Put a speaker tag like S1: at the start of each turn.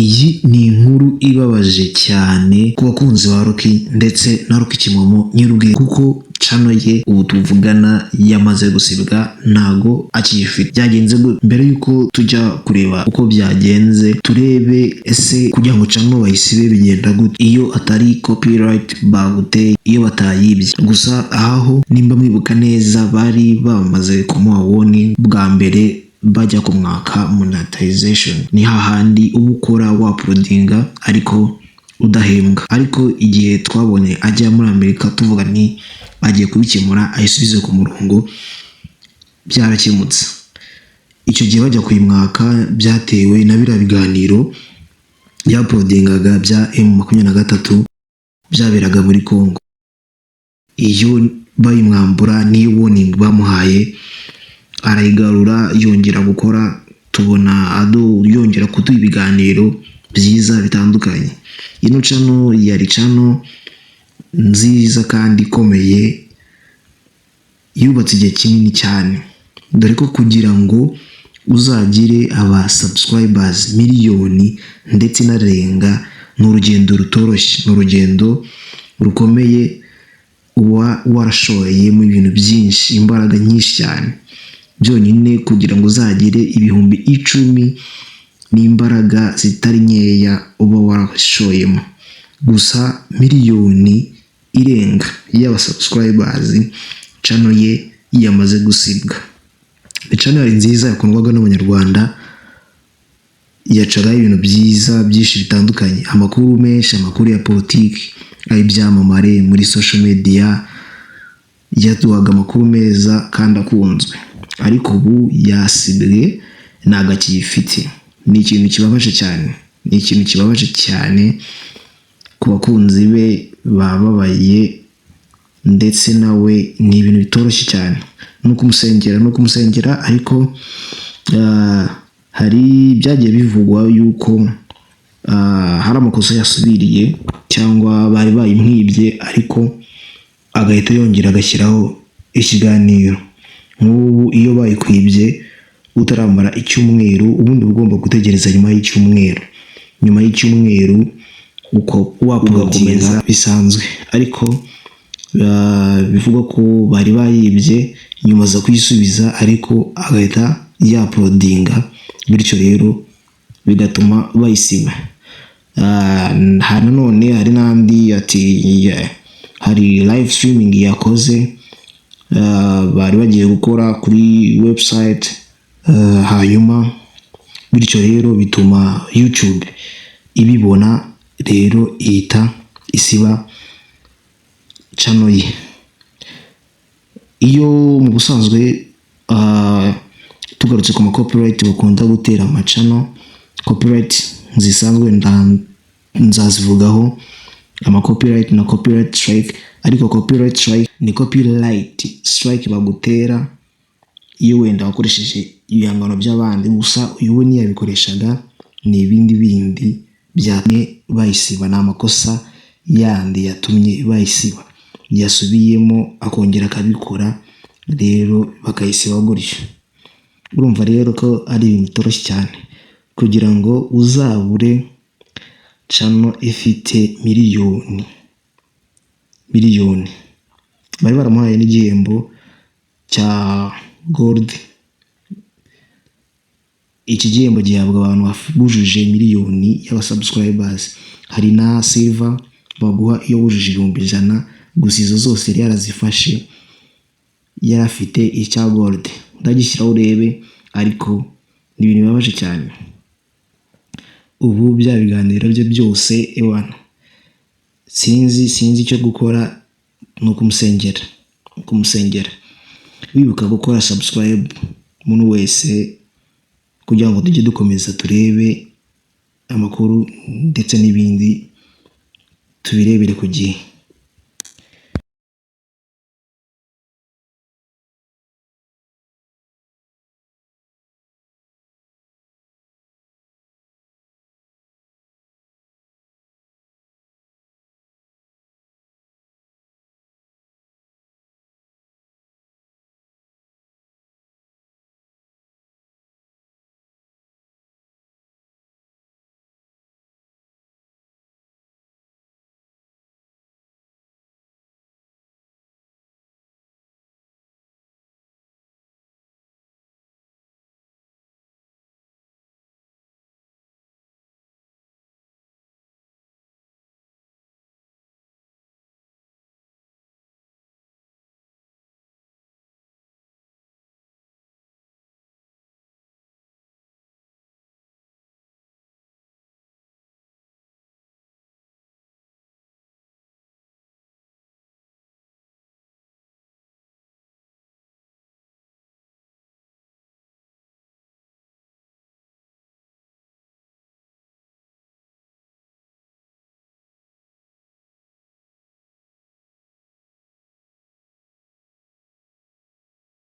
S1: Iyi ni inkuru ibabaje cyane ku bakunzi ba Rocky ndetse na Rocky Kimomo nyirubwe, kuko channel ye ubu tuvugana yamaze gusibwa, ntago akiyifite. Byagenze mbere yuko tujya kureba uko byagenze, turebe ese kugira ngo channel bayisibe bigenda gute iyo atari copyright baguteye, iyo batayibye. Gusa aho nimba mwibuka neza bari bamaze kumuha warning bwa mbere bajya kumwaka monetization. Ni hahandi uba ukora uploadinga ariko udahembwa, ariko igihe twabonye ajya muri Amerika tuvuga ni agiye kubikemura ayisubize ku murongo, byarakemutse. Icyo gihe bajya kuyimwaka byatewe na biriya biganiro uploadingaga bya M23 byaberaga muri Congo. Iyo bayimwambura ni warning bamuhaye, arayigarura yongera gukora, tubona ado yongera kuduha ibiganiro byiza bitandukanye. Ino channel yari channel nziza kandi ikomeye, yubatse igihe kinini cyane, dore ko kugira ngo uzagire aba subscribers miliyoni ndetse narenga ni urugendo rutoroshye, ni urugendo rukomeye, uba warashoye mu bintu byinshi, imbaraga nyinshi cyane. Byonyine kugira ngo uzagire ibihumbi 10 n'imbaraga zitari nkeya uba warashoyemo. Gusa miliyoni irenga y'aba subscribers channel ye yamaze gusibwa. Ni channel nziza yakundwaga n'abanyarwanda, yacaga ibintu byiza byinshi bitandukanye, amakuru menshi, amakuru ya politiki, ay'ibyamamare muri social media, yaduhaga amakuru meza kandi akunzwe. Ariko ubu yasibwe, ntago akiyifite. Ni ikintu kibabaje cyane, ni ikintu kibabaje cyane ku bakunzi be, bababaye, ndetse nawe ni ibintu bitoroshye cyane. No kumusengera ariko hari byagiye bivugwa yuko hari amakosa yasubiriye cyangwa bari bayimwibye, ariko agahita yongera agashyiraho ikiganiro. Nk'ubu iyo bayikwibye utaramara icyumweru, ubundi ugomba gutegereza nyuma y'icyumweru. Nyuma y'icyumweru uko wakomeza bisanzwe, ariko bivuga ko bari bayibye nyuma za kuyisubiza, ariko agahita uploadinga, bityo rero bigatuma bayisiba. Nanone hari n'andi ati hari live streaming yakoze, bari bagiye gukora kuri website, hanyuma bityo rero bituma YouTube ibibona, rero ihita isiba channel ye. Iyo mu busanzwe tugarutse ku copyright bakunda gutera ama channel, copyright zisanzwe nzazivugaho, ama copyright na copyright strike. Ariko copyright strike ni copyright strike bagutera iyo wenda wakoresheje ibihangano by'abandi, gusa uyu we ntiyabikoreshaga, ni ibindi byatumye bayisiba, ni amakosa yandi yatumye bayisiba, yasubiyemo akongera akabikora, rero bakayisiba gutyo. Urumva rero ko ari ibintu bitoroshye cyane kugira ngo uzabure channel ifite miliyoni. Bari baramuhaye n'igihembo cya gold. Iki gihembo gihabwa abantu bujuje miliyoni y'aba subscribers. Hari na silver baguha iyo wujuje 100,000, gusa izo zose yari yarazifashe, yarafite icya gold. Ndagishyiraho urebe, ariko ni ibintu bibabaje cyane. Ubu bya biganiro bye byose ewana, sinzi icyo gukora, no kumusengera. Wibuka gukora subscribe umuntu wese, kugira ngo tujye dukomeza turebe amakuru ndetse n'ibindi tubirebere ku gihe.